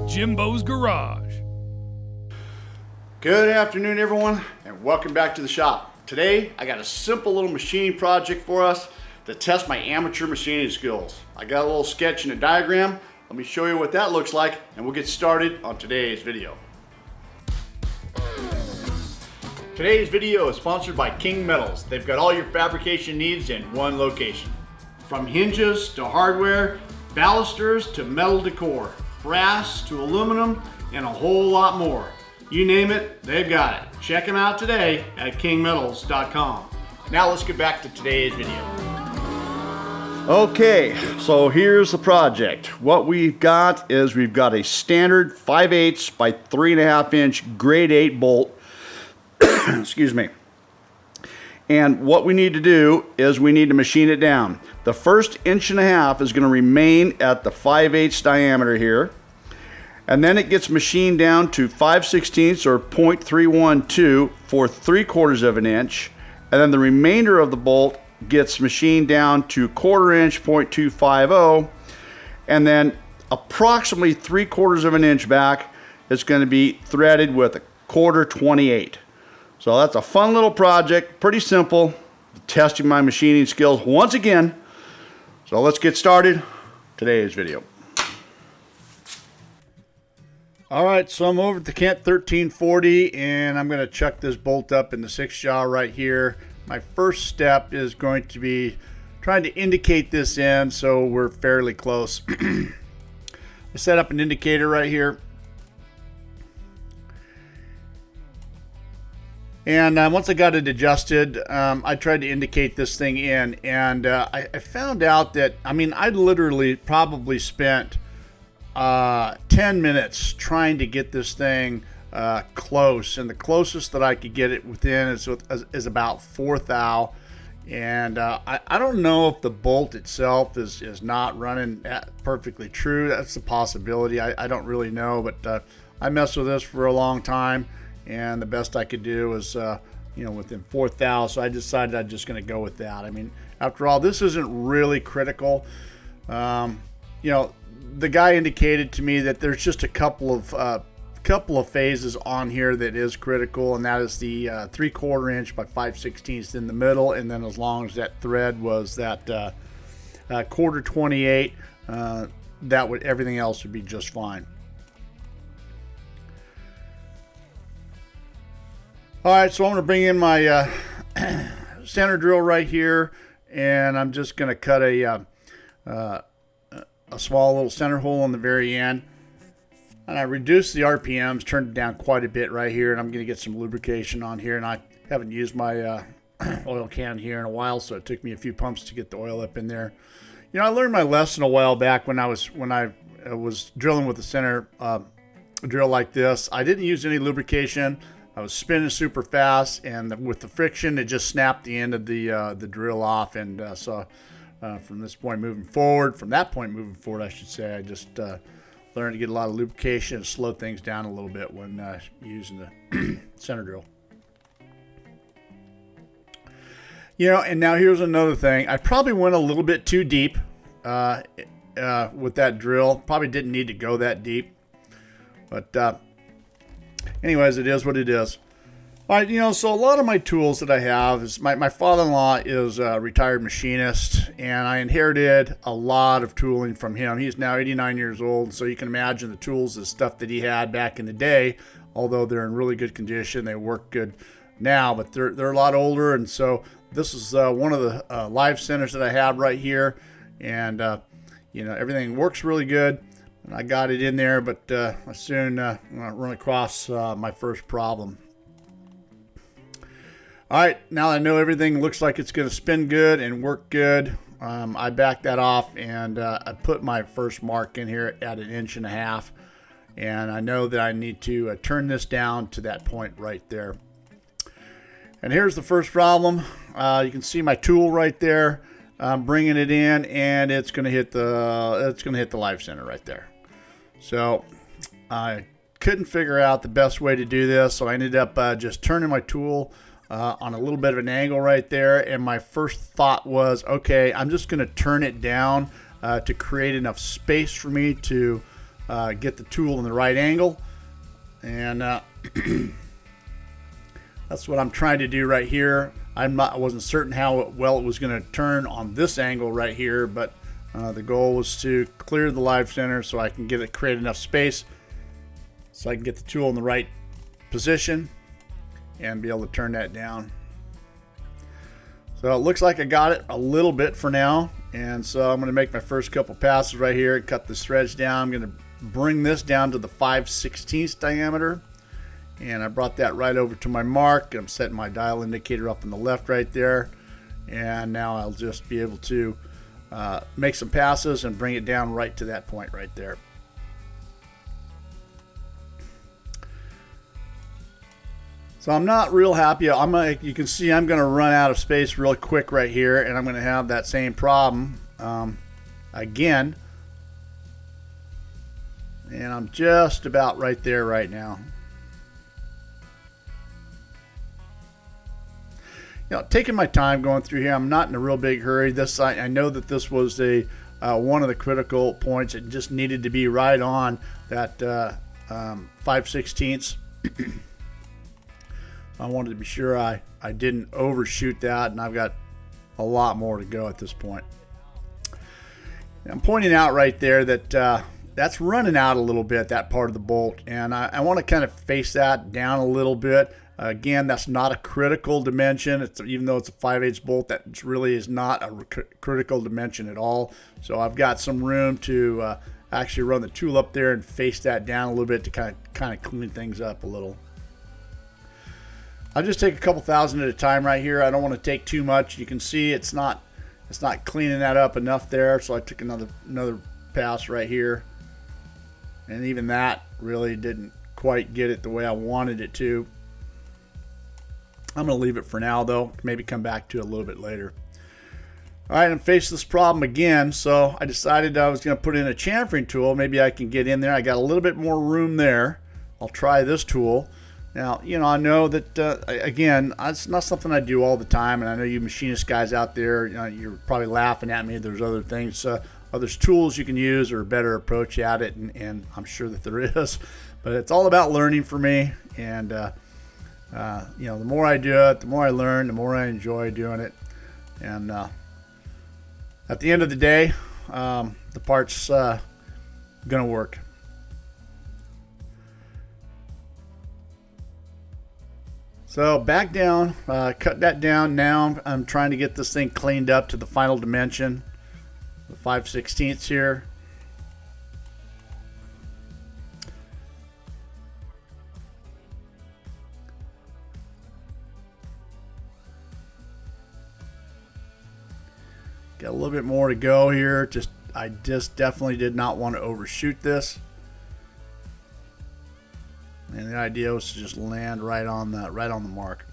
Jimbo's Garage. Good afternoon, everyone, and welcome back to the shop. Today, I got a simple little machining project for us to test my amateur machining skills. I got a little sketch and a diagram. Let me show you what that looks like, and we'll get started on today's video. Today's video is sponsored by King Metals. They've got all your fabrication needs in one location. From hinges to hardware, balusters to metal decor, brass to aluminum, and a whole lot more. You name it, they've got it. Check them out today at kingmetals.com. Now let's get back to today's video. Okay, so here's the project. What we've got is we've got a standard 5/8 by 3.5 inch grade 8 bolt. Excuse me. And what we need to do is we need to machine it down. The first 1.5 inches is going to remain at the 5/8 diameter here. And then it gets machined down to 5/16 or 0.312 for 3/4 of an inch. And then the remainder of the bolt gets machined down to 1/4 inch, 0.250. And then approximately 3/4 of an inch back is going to be threaded with a 1/4 28. So that's a fun little project, pretty simple, testing my machining skills once again. So let's get started today's video. All right, so I'm over at the Kent 1340 and I'm going to chuck this bolt up in the 6 jaw right here. My first step is going to be trying to indicate this in so we're fairly close. I set up an indicator right here. And once I got it adjusted, I tried to indicate this thing in, and I found out that, I mean, I literally probably spent 10 minutes trying to get this thing close, and the closest that I could get it within is about 4 thou. And I don't know if the bolt itself is not running perfectly true. That's a possibility. I don't really know, but I messed with this for a long time. And the best I could do was, within 4 thou. So I decided I'm just going to go with that. I mean, after all, this isn't really critical. The guy indicated to me that there's just a couple of phases on here that is critical, and that is the 3/4 inch by 5/16 in the middle, and then as long as that thread was that 1/4 28, everything else would be just fine. All right, so I'm going to bring in my center drill right here, and I'm just going to cut a small little center hole on the very end. And I reduced the RPMs, turned it down quite a bit right here, and I'm going to get some lubrication on here. And I haven't used my oil can here in a while, so it took me a few pumps to get the oil up in there. I learned my lesson a while back when I was drilling with a center drill like this. I didn't use any lubrication. I was spinning super fast, and with the friction, it just snapped the end of the drill off. And so from that point moving forward, I should say, I just learned to get a lot of lubrication and slow things down a little bit when using the center drill. And now here's another thing. I probably went a little bit too deep with that drill. Probably didn't need to go that deep, but anyways, it is what it is. All right, so a lot of my tools that I have is my father-in-law is a retired machinist, and I inherited a lot of tooling from him. He's now 89 years old, so you can imagine the tools and stuff that he had back in the day. Although they're in really good condition, they work good now, but they're a lot older. And so this is one of the live centers that I have right here, and everything works really good. And I got it in there, but I soon run across my first problem. All right, now I know everything looks like it's going to spin good and work good. I backed that off, and I put my first mark in here at 1.5 inches. And I know that I need to turn this down to that point right there. And here's the first problem. You can see my tool right there. I'm bringing it in, and it's going to hit the live center right there. So I couldn't figure out the best way to do this, so I ended up just turning my tool on a little bit of an angle right there. And my first thought was, okay, I'm just going to turn it down to create enough space for me to get the tool in the right angle. And that's what I'm trying to do right here. I wasn't certain how well it was going to turn on this angle right here, but the goal was to clear the live center so I can create enough space so I can get the tool in the right position and be able to turn that down. So it looks like I got it a little bit for now, and so I'm going to make my first couple passes right here and cut this threads down. I'm going to bring this down to the 5/16 diameter, and I brought that right over to my mark. I'm setting my dial indicator up on the left right there, and now I'll just be able to make some passes and bring it down right to that point right there. So I'm not real happy. You can see I'm going to run out of space real quick right here, and I'm going to have that same problem again. And I'm just about right there right now. Taking my time going through here. I'm not in a real big hurry. I know that this was one of the critical points. It just needed to be right on that 5/16. I wanted to be sure I didn't overshoot that, and I've got a lot more to go at this point. I'm pointing out right there that that's running out a little bit, that part of the bolt, and I want to kind of face that down a little bit. Again, that's not a critical dimension. Even though it's a 5/8 bolt, that really is not a critical dimension at all. So I've got some room to actually run the tool up there and face that down a little bit to kind of clean things up a little. I'll just take a couple thousand at a time right here. I don't want to take too much. You can see it's not cleaning that up enough there, so I took another pass right here, and even that really didn't quite get it the way I wanted it to. I'm going to leave it for now though, maybe come back to it a little bit later. Alright, I'm facing this problem again, so I decided I was going to put in a chamfering tool. Maybe I can get in there. I got a little bit more room there. I'll try this tool. Now, I know that, again, it's not something I do all the time, and I know you machinist guys out there, you're probably laughing at me. There's other things, there's tools you can use or a better approach at it, and I'm sure that there is. But it's all about learning for me, and, the more I do it, the more I learn, the more I enjoy doing it. And at the end of the day, the part's going to work. So back down, cut that down. Now I'm trying to get this thing cleaned up to the final dimension, the 5/16 here. Got a little bit more to go here. I just definitely did not want to overshoot this. And the idea was to just land right on the mark.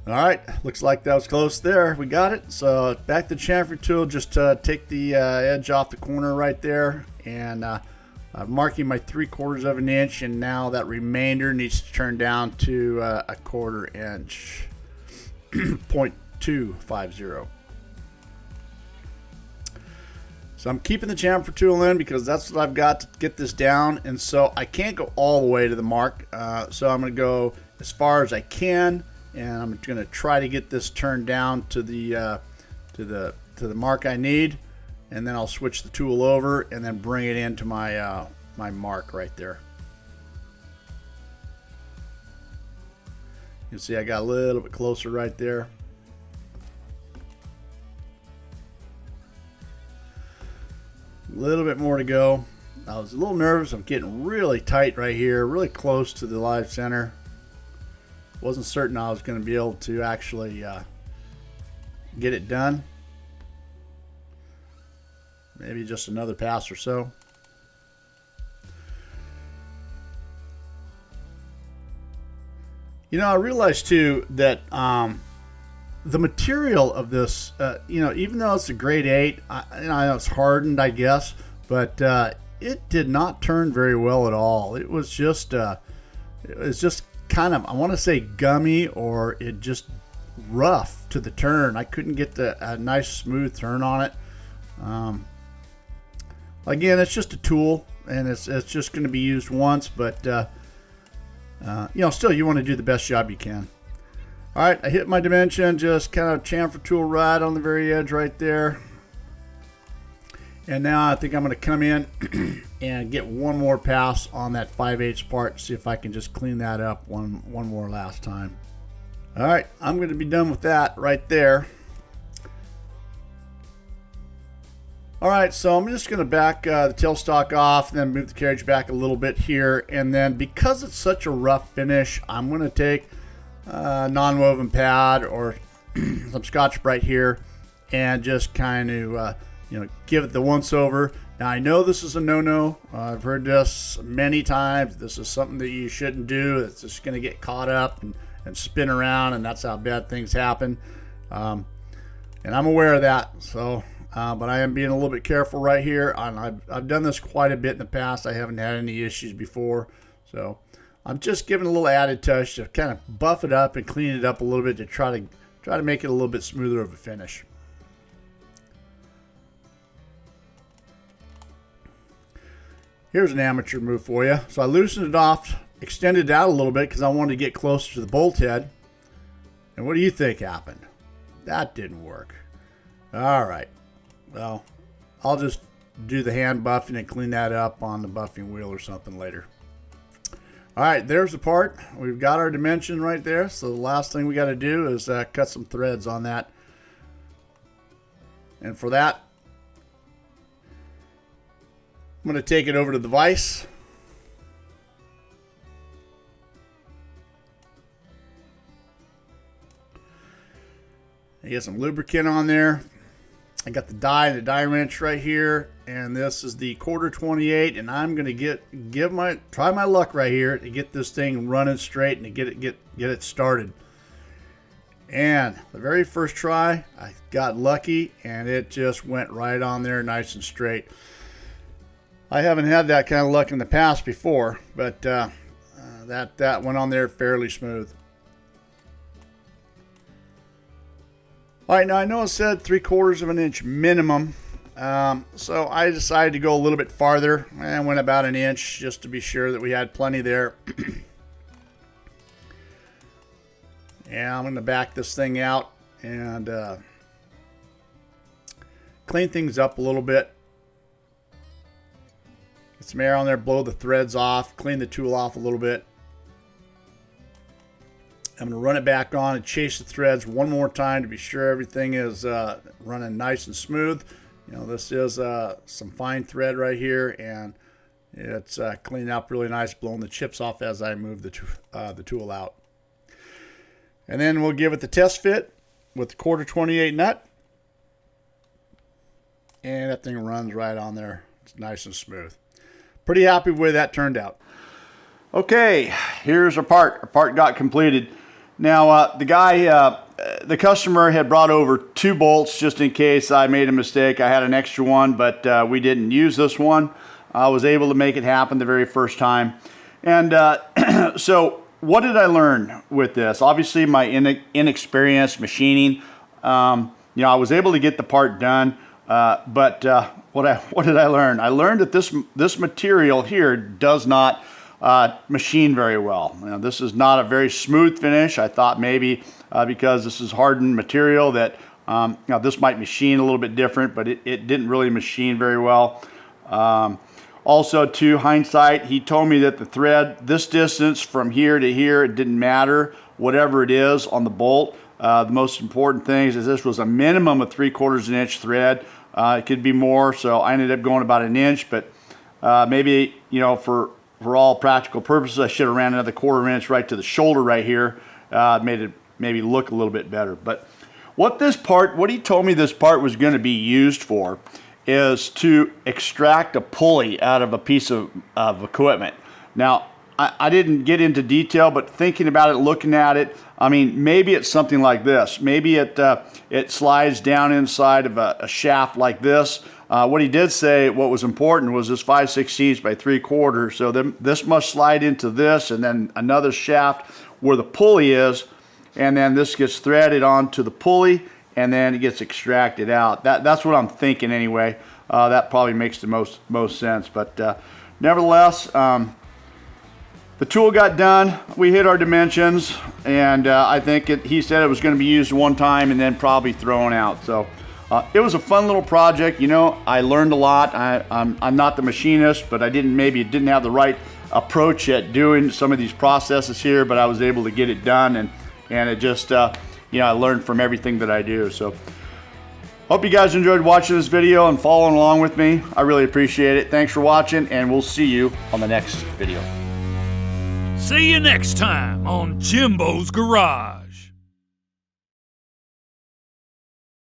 All right, looks like that was close there. We got it. So back to the chamfer tool, just take the edge off the corner right there, and I'm marking my 3/4 of an inch, and now that remainder needs to turn down to a 1/4 inch, 0.250. So I'm keeping the chamfer tool in because that's what I've got to get this down, and so I can't go all the way to the mark. So I'm going to go as far as I can, and I'm going to try to get this turned down to the mark I need. And then I'll switch the tool over and then bring it into my my mark right there. You can see I got a little bit closer right there. A little bit more to go. I was a little nervous. I'm getting really tight right here, really close to the live center. Wasn't certain I was going to be able to actually get it done. Maybe just another pass or so. I realized too that the material of this, even though it's a grade 8, I know it's hardened, I guess, but it did not turn very well at all. It was just kind of, I want to say gummy, or it just rough to the turn. I couldn't get a nice smooth turn on it. Again, it's just a tool, and it's just going to be used once, but still, you want to do the best job you can. All right, I hit my dimension, just kind of chamfer tool right on the very edge right there. And now I think I'm going to come in and get one more pass on that 5/8 part, see if I can just clean that up one more last time. All right, I'm going to be done with that right there. All right, so I'm just going to back the tailstock off, and then move the carriage back a little bit here. And then because it's such a rough finish, I'm going to take a non-woven pad or some Scotch-Brite here and just kind of give it the once over. Now, I know this is a no-no. I've heard this many times. This is something that you shouldn't do. It's just going to get caught up and spin around, and that's how bad things happen. And I'm aware of that. So, but I am being a little bit careful right here. I've done this quite a bit in the past. I haven't had any issues before. So I'm just giving a little added touch to kind of buff it up and clean it up a little bit to try to make it a little bit smoother of a finish. Here's an amateur move for you. So I loosened it off, extended it out a little bit because I wanted to get closer to the bolt head. And what do you think happened? That didn't work. All right. Well, I'll just do the hand buffing and clean that up on the buffing wheel or something later. All right, there's the part. We've got our dimension right there. So the last thing we got to do is cut some threads on that. And for that, I'm going to take it over to the vise. I get some lubricant on there. I got the die wrench right here, and this is the 1/4 28, and I'm going to try my luck right here to get this thing running straight and to get it started. And the very first try, I got lucky, and it just went right on there nice and straight. I haven't had that kind of luck in the past before, but that went on there fairly smooth. All right, now I know it said 3/4 inch minimum, so I decided to go a little bit farther and went about an inch just to be sure that we had plenty there. And I'm going to back this thing out and clean things up a little bit. Get some air on there, blow the threads off, clean the tool off a little bit. I'm going to run it back on and chase the threads one more time to be sure everything is running nice and smooth. This is some fine thread right here, and it's cleaning up really nice, blowing the chips off as I move the tool out. And then we'll give it the test fit with the 1/4 28 nut. And that thing runs right on there. It's nice and smooth. Pretty happy with the way that turned out. Okay, here's our part. Our part got completed. Now, the customer had brought over 2 bolts just in case I made a mistake. I had an extra one, but we didn't use this one. I was able to make it happen the very first time. And so what did I learn with this? Obviously, my inexperienced machining. I was able to get the part done, but what did I learn? I learned that this material here does not machine very well. This is not a very smooth finish. I thought maybe because this is hardened material that this might machine a little bit different, but it didn't really machine very well. Also, to hindsight, he told me that the thread, this distance from here to here, it didn't matter, whatever it is on the bolt. The most important thing is this was a minimum of 3/4 inch thread. It could be more, so I ended up going about an inch, but maybe, for all practical purposes, I should have ran another 1/4 inch right to the shoulder right here. Made it maybe look a little bit better. But what he told me this part was going to be used for is to extract a pulley out of a piece of equipment. Now, I didn't get into detail, but thinking about it, looking at it, I mean, maybe it's something like this. Maybe it slides down inside of a shaft like this. What he did say, what was important was this 5/16 by 3/4. So then this must slide into this, and then another shaft where the pulley is, and then this gets threaded onto the pulley, and then it gets extracted out. That's what I'm thinking anyway. That probably makes the most sense. But nevertheless, the tool got done. We hit our dimensions, and I think he said it was going to be used one time and then probably thrown out. So it was a fun little project. You know, I learned a lot. I'm not the machinist, but I didn't have the right approach at doing some of these processes here, but I was able to get it done, and it just you know, I learned from everything that I do. So hope you guys enjoyed watching this video and following along with me. I really appreciate it. Thanks for watching, and we'll see you on the next video. See you next time on Jimbo's Garage.